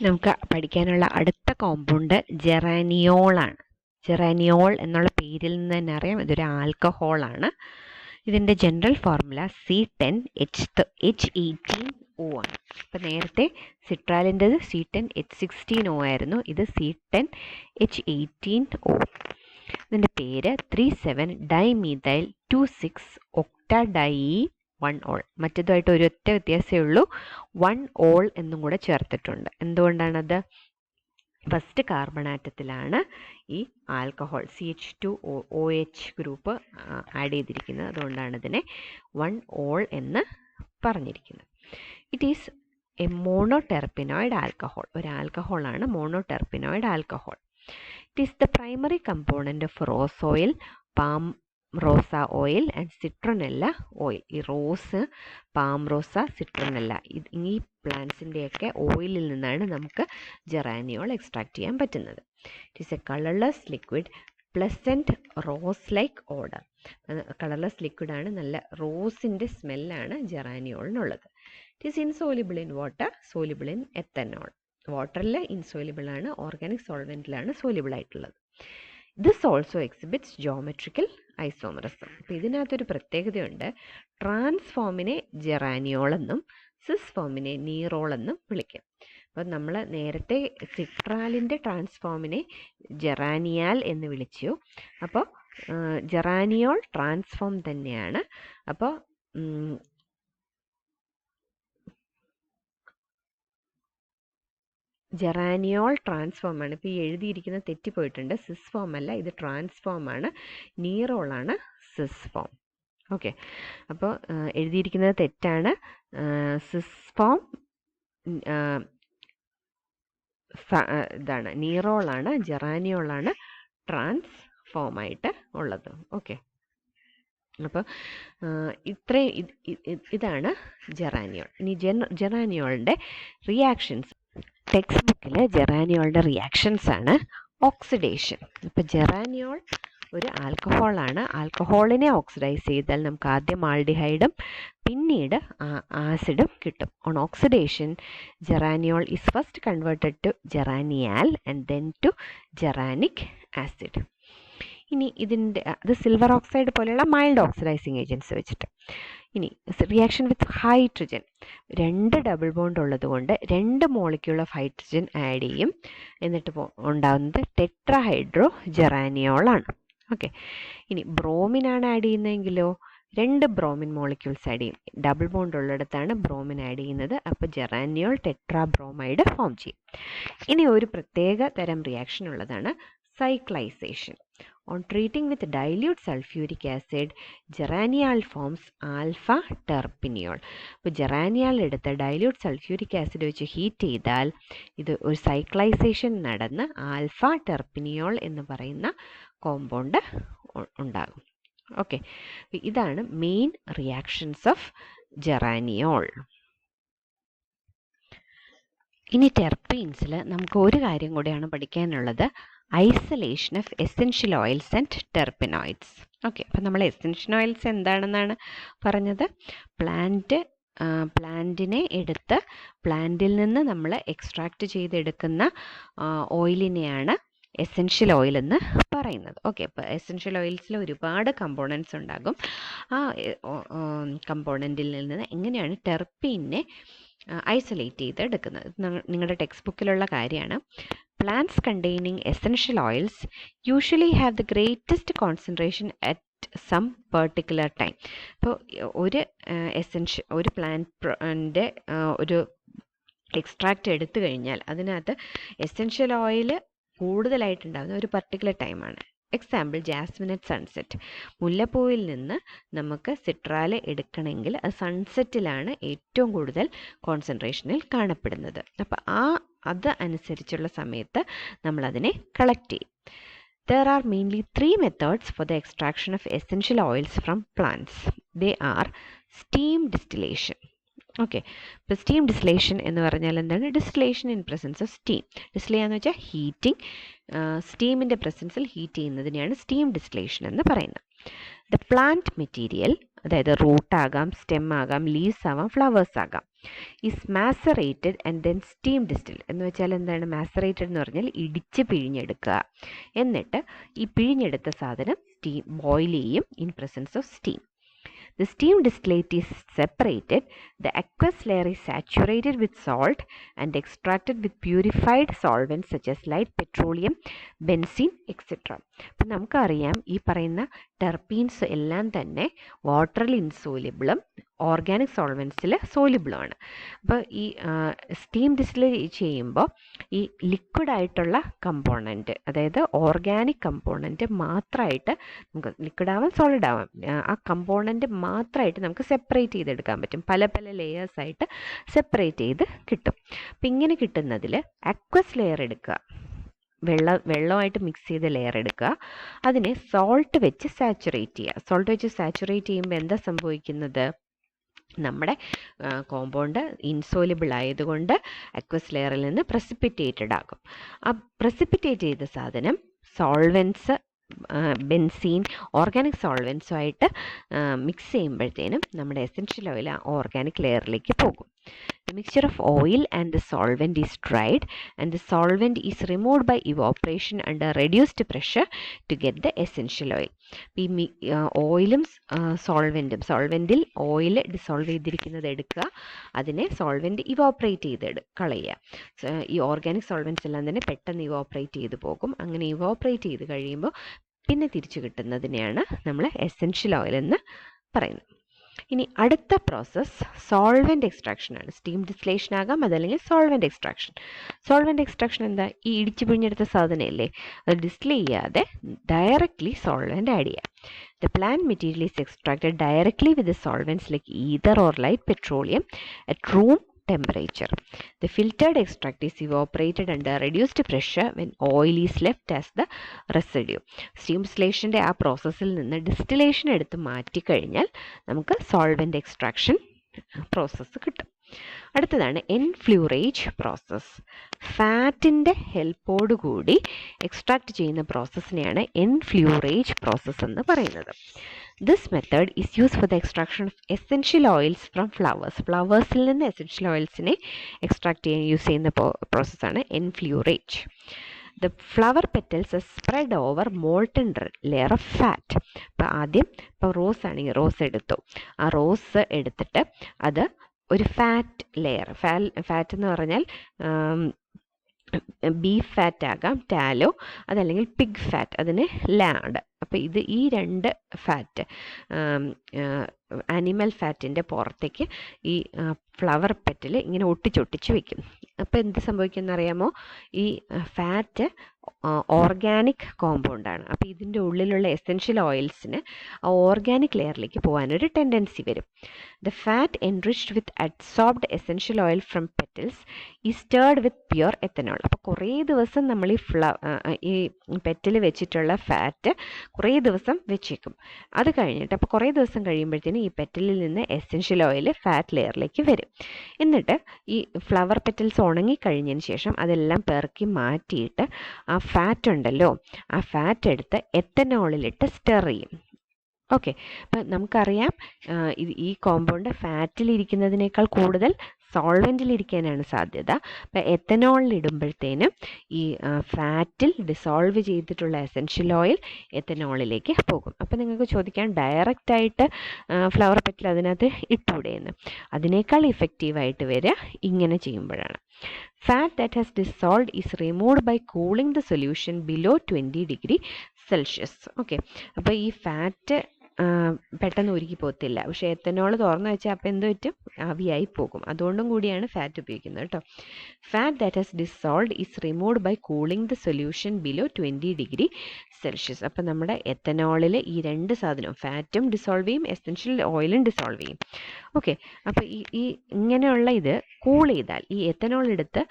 നമുക്ക് പഠിക്കാനുള്ള അടുത്ത കോമ്പൗണ്ട് ജെറാനിയോളാണ്. ജെറാനിയോൾ എന്നുള്ള പേരിൽ നിന്ന് തന്നെ അറിയാം ഇതൊരു ആൽക്കഹോളാണ്. ഇതിൻ്റെ ജനറൽ ഫോർമുല C10H18O ആണ്. അപ്പം നേരത്തെ സിട്രാലിൻ്റെത് C10H16O ആയിരുന്നു, ഇത് C10H18O. ഇതിൻ്റെ പേര് 3,7-dimethyl 2,6-octadiene-1-ol. മറ്റേതുമായിട്ട് ഒരൊറ്റ വ്യത്യാസമേ ഉള്ളൂ, 1-ol എന്നും കൂടെ ചേർത്തിട്ടുണ്ട്. എന്തുകൊണ്ടാണത്? ഫസ്റ്റ് കാർബൺ ആറ്റത്തിലാണ് ഈ ആൽക്കഹോൾ CH2OH ഗ്രൂപ്പ് ആഡ് ചെയ്തിരിക്കുന്നത്. അതുകൊണ്ടാണ് ഇതിനെ 1-ol എന്ന് പറഞ്ഞിരിക്കുന്നത്. It is a monoterpenoid alcohol. ഒരു ആൽക്കഹോളാണ് monoterpenoid alcohol. It is the primary component of rose oil, palmarosa oil and citronella oil. ഈ റോസ്, പാം റോസ, സിട്രനെല്ല ഈ പ്ലാന്റ്സിൻ്റെയൊക്കെ ഓയിലിൽ നിന്നാണ് നമുക്ക് ജെറാനിയോൾ എക്സ്ട്രാക്ട് ചെയ്യാൻ പറ്റുന്നത്. It is a colourless liquid, pleasant rose like odour. Colourless ലിക്വിഡാണ്, നല്ല റോസിൻ്റെ സ്മെല്ലാണ് ജെറാനിയോളിനുള്ളത്. It is insoluble in water, soluble in ethanol. വാട്ടറിൽ ഇൻസോലിബിൾ ആണ്, ഓർഗാനിക് സോൾവെൻറ്റിലാണ് സോലിബിൾ ആയിട്ടുള്ളത്. This also exhibits geometrical isomerism. അപ്പോൾ ഇതിനകത്തൊരു പ്രത്യേകതയുണ്ട്. ട്രാൻസ്ഫോമിനെ ജെറാനിയോൾ എന്നും സിസ് ഫോമിനെ നീറോൾ എന്നും വിളിക്കും. അപ്പോൾ നമ്മൾ നേരത്തെ സിട്രാലിൻ്റെ ട്രാൻസ്ഫോമിനെ ജെറാനിയാൽ എന്ന് വിളിച്ചു. അപ്പോൾ ജെറാനിയോൾ ട്രാൻസ്ഫോം തന്നെയാണ്. അപ്പോൾ ജെറാനിയോൾ ട്രാൻസ്ഫോം ആണ്. ഇപ്പോൾ ഈ എഴുതിയിരിക്കുന്ന തെറ്റിപ്പോയിട്ടുണ്ട്, സിസ് ഫോം അല്ല, ഇത് ട്രാൻസ്ഫോം ആണ്. നീറോളാണ് സിസ് ഫോം. ഓക്കെ, അപ്പോൾ എഴുതിയിരിക്കുന്നത് തെറ്റാണ്. സിസ് ഫോം ഇതാണ്, നീറോളാണ്. ജെറാനിയോളാണ് ട്രാൻസ്ഫോം ആയിട്ട് ഉള്ളത്. ഓക്കെ, അപ്പോൾ ഇതാണ് ജെറാനിയോൾ. ഇനി ജെറാനിയോളിൻ്റെ റിയാക്ഷൻസ്. ടെക്സ്റ്റ് ബുക്കിൽ ജെറാനിയോളിൻ്റെ റിയാക്ഷൻസ് ആണ് ഓക്സിഡേഷൻ. അപ്പോൾ ജെറാനിയോൾ ഒരു ആൽക്കഹോളാണ്. ആൽക്കഹോളിനെ ഓക്സിഡൈസ് ചെയ്താൽ നമുക്ക് ആദ്യം ആൾഡിഹൈഡും പിന്നീട് ആസിഡും കിട്ടും. On oxidation geraniol is first converted to geranial and then to geranic acid. ഇനി അത് സിൽവർ ഓക്സൈഡ് പോലെയുള്ള മൈൽഡ് ഓക്സിഡൈസിങ് ഏജൻസ് വെച്ചിട്ട്. ഇനി reaction with hydrogen, 2 double bond ഉള്ളത് കൊണ്ട് 2 മോളിക്യൂൾ ഓഫ് ഹൈഡ്രജൻ ആഡ് ചെയ്യും. എന്നിട്ട് ഉണ്ടാകുന്നത് ടെട്രാഹൈഡ്രോ ജെറാനിയോളാണ്. ഓക്കെ, ഇനി ബ്രോമിനാണ് ആഡ് ചെയ്യുന്നതെങ്കിലോ 2 ബ്രോമിൻ മോളിക്യൂൾസ് ആഡ് ചെയ്യും. ഡബിൾ ബോണ്ട് ഉള്ളിടത്താണ് ബ്രോമിൻ ആഡ് ചെയ്യുന്നത്. അപ്പോൾ ജെറാനിയോൾ ടെട്രാബ്രോമൈഡ് ഫോം ചെയ്യും. ഇനി ഒരു പ്രത്യേക തരം റിയാക്ഷൻ ഉള്ളതാണ് cyclization. On treating with dilute sulfuric acid, geraniol forms alpha terpineol. അപ്പോൾ ജെറാനിയാൾ എടുത്ത് ഡൈല്യൂട്ട് സൾഫ്യൂരിക് ആസിഡ് വെച്ച് ഹീറ്റ് ചെയ്താൽ ഇത് ഒരു സൈക്ലൈസേഷൻ നടന്ന് ആൽഫ ടെർപ്പിനിയോൾ എന്ന് പറയുന്ന കോമ്പൗണ്ട് ഉണ്ടാകും. ഓക്കെ, ഇതാണ് മെയിൻ റിയാക്ഷൻസ് ഓഫ് ജെറാനിയോൾ. ഇനി ടെർപ്പീൻസിൽ നമുക്ക് ഒരു കാര്യം കൂടിയാണ് പഠിക്കാനുള്ളത്, isolation of essential oils and terpenoids. Okay, അപ്പം നമ്മൾ എസെൻഷ്യൽ ഓയിൽസ് എന്താണെന്നാണ് പറഞ്ഞത്? പ്ലാന്റിനെ എടുത്ത് പ്ലാന്റിൽ നിന്ന് നമ്മൾ എക്സ്ട്രാക്റ്റ് ചെയ്തെടുക്കുന്ന ഓയിലിനെയാണ് എസെൻഷ്യൽ ഓയിൽ എന്ന് പറയുന്നത്. ഓക്കെ, അപ്പോൾ എസെൻഷ്യൽ ഓയിൽസിൽ ഒരുപാട് കമ്പോണൻസ് ഉണ്ടാകും. ആ കമ്പോണൻറ്റിൽ നിന്ന് എങ്ങനെയാണ് ടെർപ്പീനെ ഐസൊലേറ്റ് ചെയ്തെടുക്കുന്നത്? നിങ്ങളുടെ ടെക്സ്റ്റ് ബുക്കിലുള്ള കാര്യമാണ്. Plants containing essential oils usually have the greatest concentration at some particular time. അപ്പോൾ ഒരു പ്ലാന്റിൻ്റെ ഒരു എക്സ്ട്രാക്റ്റ് എടുത്തു കഴിഞ്ഞാൽ അതിനകത്ത് എസെൻഷ്യൽ ഓയിൽ കൂടുതലായിട്ടുണ്ടാകുന്ന ഒരു പർട്ടിക്കുലർ ടൈമാണ്. Example jasmine at sunset. മുല്ലപ്പൂവിൽ നിന്ന് നമുക്ക് സിട്രാൽ എടുക്കണമെങ്കിൽ അത് സൺസെറ്റിലാണ് ഏറ്റവും കൂടുതൽ കോൺസെൻട്രേഷനിൽ കാണപ്പെടുന്നത്. അപ്പോൾ അത് അനുസരിച്ചുള്ള സമയത്ത് നമ്മളതിനെ കളക്ട് ചെയ്യും. There are mainly 3 methods for the extraction of essential oils from plants. They are steam distillation. Okay, ഇപ്പോൾ സ്റ്റീം ഡിസ്റ്റിലേഷൻ എന്ന് പറഞ്ഞാൽ എന്താണ്? Distillation in presence of steam. Distil ചെയ്യാന്ന് വെച്ചാൽ ഹീറ്റിംഗ്, സ്റ്റീമിൻ്റെ പ്രസൻസിൽ ഹീറ്റ് ചെയ്യുന്നതിനെയാണ് സ്റ്റീം ഡിസ്റ്റിലേഷൻ എന്ന് പറയുന്നത്. The plant material അതായത് റൂട്ട് ആകാം, സ്റ്റെം ആകാം, ലീവ്സ് ആവാം, ഫ്ലവേഴ്സ് ആകാം. Is macerated and then steam distilled എന്ന് വെച്ചാൽ എന്താണ്? മാസറേറ്റഡ് എന്ന് പറഞ്ഞാൽ ഇടിച്ച് പിഴിഞ്ഞെടുക്കുക. എന്നിട്ട് ഈ പിഴിഞ്ഞെടുത്ത സാധനം ബോയിൽ ചെയ്യും in presence of steam. The steam distillate is separated, the aqueous layer is saturated with salt and extracted with purified solvents such as light petroleum, benzene, etc. അപ്പം നമുക്കറിയാം ഈ പറയുന്ന ടെർപീൻസ് എല്ലാം തന്നെ വാട്ടറിൽ ഇൻസോലിബിളും ഓർഗാനിക് സോൾവെൻസിൽ സോലിബിളുമാണ്. അപ്പോൾ ഈ സ്റ്റീം ഡിസ്റ്റിൽ ചെയ്യുമ്പോൾ ഈ ലിക്വിഡായിട്ടുള്ള കമ്പോണൻറ്റ്, അതായത് ഓർഗാനിക് കമ്പോണൻറ്റ് മാത്രമായിട്ട് നമുക്ക് ലിക്വിഡ് ആവാം, സോളിഡ് ആവാം, ആ കമ്പോണൻറ്റ് മാത്രമായിട്ട് നമുക്ക് സെപ്പറേറ്റ് ചെയ്തെടുക്കാൻ പറ്റും. പല പല ലെയേഴ്സായിട്ട് സെപ്പറേറ്റ് ചെയ്ത് കിട്ടും. അപ്പം ഇങ്ങനെ കിട്ടുന്നതിൽ അക്വസ് ലെയർ എടുക്കുക, വെള്ളമായിട്ട് മിക്സ് ചെയ്ത ലെയർ എടുക്കുക, അതിനെ സോൾട്ട് വെച്ച് സാച്ചുറേറ്റ് ചെയ്യുക. സോൾട്ട് വെച്ച് സാച്ചുറേറ്റ് ചെയ്യുമ്പോൾ എന്താ സംഭവിക്കുന്നത്? നമ്മുടെ കോമ്പൗണ്ട് ഇൻസോലിബിൾ ആയതുകൊണ്ട് അക്വസ് ലെയറിൽ നിന്ന് പ്രസിപ്പിറ്റേറ്റഡ് ആകും. ആ പ്രസിപ്പിറ്റേറ്റ് ചെയ്ത സാധനം സോൾവെൻസ്, ബെൻസീൻ, ഓർഗാനിക് സോൾവെൻസുമായിട്ട് മിക്സ് ചെയ്യുമ്പോഴത്തേനും നമ്മുടെ എസെൻഷ്യൽ ഓയിൽ ആ ഓർഗാനിക് ലെയറിലേക്ക് പോകും. The mixture of oil and the solvent is dried and the solvent is removed by evaporation under reduced pressure to get the essential oil. ഈ ഓയിലും സോൾവെൻറ്റിൽ oil dissolve ചെയ്തിരിക്കുന്നത് എടുക്കുക, അതിനെ solvent evaporate ചെയ്ത് കളയുക. ഈ ഓർഗാനിക് സോൾവെൻറ്റ്സ് എല്ലാം തന്നെ പെട്ടെന്ന് ഇവാപ്പറേറ്റ് ചെയ്ത് പോകും. അങ്ങനെ ഇവാപ്പറേറ്റ് ചെയ്ത് കഴിയുമ്പോൾ പിന്നെ തിരിച്ചു കിട്ടുന്നതിനെയാണ് നമ്മൾ എസെൻഷ്യൽ ഓയിൽ എന്ന് പറയുന്നത്. ഇനി അടുത്ത പ്രോസസ്സ് സോൾവെൻറ്റ് എക്സ്ട്രാക്ഷൻ ആണ്. സ്റ്റീം ഡിസ്റ്റിലേഷൻ ആകാം, അതല്ലെങ്കിൽ സോൾവെൻറ്റ് എക്സ്ട്രാക്ഷൻ. സോൾവെൻറ്റ് എക്സ്ട്രാക്ഷൻ എന്താ? ഈ ഇടിച്ചു പിഴിഞ്ഞെടുത്ത സാധനമല്ലേ, അത് ഡിസ്റ്റിൽ ചെയ്യാതെ ഡയറക്റ്റ്ലി സോൾവെൻറ്റ് ആഡ് ചെയ്യുക. The plant material is extracted directly with the solvents like ether or light petroleum at room temperature. The filtered extract is evaporated under reduced pressure when oil is left as the residue. Steam ഡിസ്റ്റിലേഷൻ്റെ ആ പ്രോസസ്സിൽ നിന്ന് distillation എടുത്ത് മാറ്റിക്കഴിഞ്ഞാൽ നമുക്ക് solvent extraction process കിട്ടും. അടുത്തതാണ് എൻഫ്ലൂറേജ് process. ഫാറ്റിൻ്റെ ഹെൽപ്പോടുകൂടി extract ചെയ്യുന്ന പ്രോസസ്സിനെയാണ് എൻഫ്ലൂറേജ് process എന്ന് പറയുന്നത്. This method is used for the extraction of essential oils from flowers. ഫ്ലവേഴ്സിൽ നിന്ന് എസെൻഷ്യൽ ഓയിൽസിനെ എക്സ്ട്രാക്ട് ചെയ്യാൻ യൂസ് ചെയ്യുന്ന പ്രോസസ്സാണ് എൻഫ്ലൂറേജ്. The flower petals are spread over molten layer of fat. അപ്പോൾ ആദ്യം ഇപ്പോൾ റോസ് ആണെങ്കിൽ റോസ് എടുത്തു, ആ റോസ് എടുത്തിട്ട് അത് ഒരു ഫാറ്റ് ലെയർ, ഫാറ്റ് എന്ന് പറഞ്ഞാൽ ബീഫ് ഫാറ്റ് ആകാം, ടാലോ, അതല്ലെങ്കിൽ പിഗ് ഫാറ്റ്, അതിന് ലാഡ്. അപ്പോൾ ഈ രണ്ട് ഫാറ്റ്, ആനിമൽ ഫാറ്റിൻ്റെ പുറത്തേക്ക് ഈ ഫ്ലവർ പെറ്റിൽ ഇങ്ങനെ ഒട്ടിച്ചൊട്ടിച്ച് വെക്കും. അപ്പോൾ എന്ത് സംഭവിക്കുമെന്ന് അറിയാമോ? ഈ ഫാറ്റ് ഓർഗാനിക് കോമ്പൗണ്ടാണ്. അപ്പോൾ ഇതിൻ്റെ ഉള്ളിലുള്ള എസെൻഷ്യൽ ഓയിൽസിന് ആ ഓർഗാനിക് ലെയറിലേക്ക് പോകാനൊരു ടെൻഡൻസി വരും. The fat enriched with adsorbed essential oil from petals ഈ സ്റ്റേർഡ് വിത്ത് പ്യുവർ എത്തനോൾ. അപ്പോൾ കുറേ ദിവസം നമ്മൾ ഈ പെറ്റിൽ വെച്ചിട്ടുള്ള ഫാറ്റ് കുറേ ദിവസം വെച്ചേക്കും. അത് കഴിഞ്ഞിട്ട് അപ്പോൾ കുറേ ദിവസം കഴിയുമ്പോഴത്തേനും ഈ പെറ്റലിൽ നിന്ന് എസെൻഷ്യൽ ഓയിൽ ഫാറ്റ് ലെയറിലേക്ക് വരും. എന്നിട്ട് ഈ ഫ്ലവർ പെറ്റൽസ് ഉണങ്ങിക്കഴിഞ്ഞതിന് ശേഷം അതെല്ലാം പെറുക്കി മാറ്റിയിട്ട് ആ ഫാറ്റ് ഉണ്ടല്ലോ, ആ ഫാറ്റ് എടുത്ത് എത്തനോളിലിട്ട് സ്റ്റർ ചെയ്യും. ഓക്കെ, അപ്പം നമുക്കറിയാം ഈ കോമ്പൗണ്ട് ഫാറ്റിലിരിക്കുന്നതിനേക്കാൾ കൂടുതൽ സോൾവെൻറ്റിലിരിക്കാനാണ് സാധ്യത. അപ്പം എത്തനോളിലിടുമ്പോഴത്തേനും ഈ ഫാറ്റിൽ ഡിസോൾവ് ചെയ്തിട്ടുള്ള എസെൻഷ്യൽ ഓയിൽ എത്തനോളിലേക്ക് പോകും. അപ്പം നിങ്ങൾക്ക് ചോദിക്കാം, ഡയറക്റ്റായിട്ട് ഫ്ലവർ പെറ്റൽ അതിനകത്ത് ഇട്ടൂടെയെന്ന്. അതിനേക്കാൾ ഇഫക്റ്റീവായിട്ട് വരിക ഇങ്ങനെ ചെയ്യുമ്പോഴാണ്. Fat that has dissolved is removed by cooling the solution below 20 degree Celsius. Okay, അപ്പോൾ ഈ ഫാറ്റ് പെട്ടെന്ന് ഉരുക്കി പോകത്തില്ല, പക്ഷേ എത്തനോൾ തുറന്നു വെച്ചാൽ അപ്പോൾ എന്ത് പറ്റും? ആവിയായി പോകും. അതുകൊണ്ടും കൂടിയാണ് ഫാറ്റ് ഉപയോഗിക്കുന്നത് കേട്ടോ. Fat that has dissolved is removed by cooling the solution below 20 degree Celsius. അപ്പം നമ്മുടെ എത്തനോളിൽ ഈ രണ്ട് സാധനവും, ഫാറ്റും ഡിസോൾവ് ചെയ്യും, എസെൻഷ്യൽ ഓയിലും ഡിസോൾവ് ചെയ്യും. ഓക്കെ, അപ്പോൾ ഈ ഇങ്ങനെയുള്ള ഇത് കൂൾ ചെയ്താൽ, ഈ എത്തനോൾ എടുത്ത്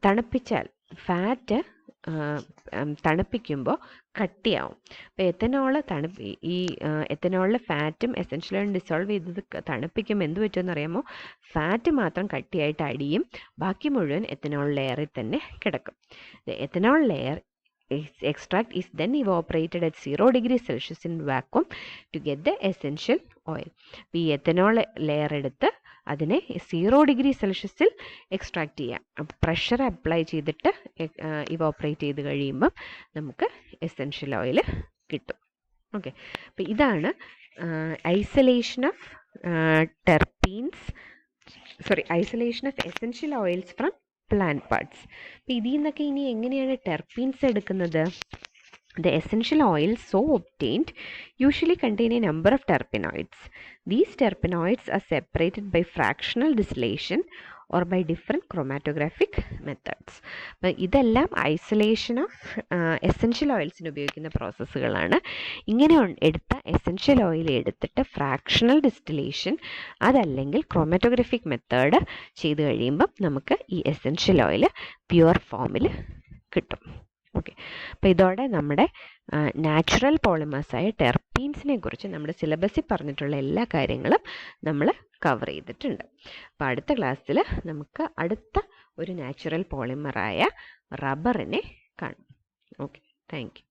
തണുപ്പിച്ചാൽ ഫാറ്റ് തണുപ്പിക്കുമ്പോൾ കട്ടിയാവും. അപ്പോൾ ഈ എത്തനോളിൽ ഫാറ്റും എസെൻഷ്യൽ ഓയിലും ഡിസോൾവ് ചെയ്തത് തണുപ്പിക്കുമ്പോൾ എന്ത് പറ്റുമെന്ന് അറിയാമോ? ഫാറ്റ് മാത്രം കട്ടിയായിട്ട് അടിയും, ബാക്കി മുഴുവൻ എത്തനോൾ ലെയറിൽ തന്നെ കിടക്കും. Ethanol layer extract is then evaporated at 0 degrees Celsius in vacuum to get the essential oil. അപ്പോൾ ഈ എത്തനോൾ ലെയർ എടുത്ത് അതിനെ 0 ഡിഗ്രി സെൽഷ്യസിൽ എക്സ്ട്രാക്ട് ചെയ്യാം. പ്രഷർ അപ്ലൈ ചെയ്തിട്ട് ഇവോപ്പറേറ്റ് ചെയ്ത് കഴിയുമ്പം നമുക്ക് എസെൻഷ്യൽ ഓയിൽ കിട്ടും. ഓക്കെ, അപ്പോൾ ഇതാണ് isolation of isolation of essential oils from plant parts. അപ്പോൾ ഇതിൽ നിന്നൊക്കെ ഇനി എങ്ങനെയാണ് ടെർപീൻസ് എടുക്കുന്നത്? The essential oils so obtained usually contain a number of terpenoids. These terpenoids are separated by fractional distillation or by different chromatographic methods. അപ്പോൾ ഇതെല്ലാം isolation of essential ഓയിൽസിന് ഉപയോഗിക്കുന്ന പ്രോസസ്സുകളാണ്. ഇങ്ങനെ എടുത്ത എസെൻഷ്യൽ ഓയിൽ എടുത്തിട്ട് ഫ്രാക്ഷണൽ ഡിസ്റ്റിലേഷൻ അതല്ലെങ്കിൽ ക്രോമാറ്റോഗ്രാഫിക് മെത്തേഡ് ചെയ്ത് കഴിയുമ്പം നമുക്ക് ഈ എസെൻഷ്യൽ ഓയിൽ പ്യുവർ ഫോമിൽ കിട്ടും. ഓക്കെ, അപ്പോൾ ഇതോടെ നമ്മുടെ നാച്ചുറൽ പോളിമേഴ്സായ ടെർപീൻസിനെ കുറിച്ച് നമ്മുടെ സിലബസിൽ പറഞ്ഞിട്ടുള്ള എല്ലാ കാര്യങ്ങളും നമ്മൾ കവർ ചെയ്തിട്ടുണ്ട്. അപ്പോൾ അടുത്ത ക്ലാസ്സിൽ നമുക്ക് അടുത്ത ഒരു നാച്ചുറൽ പോളിമറായ റബ്ബറിനെ കാണാം. Okay, thank you.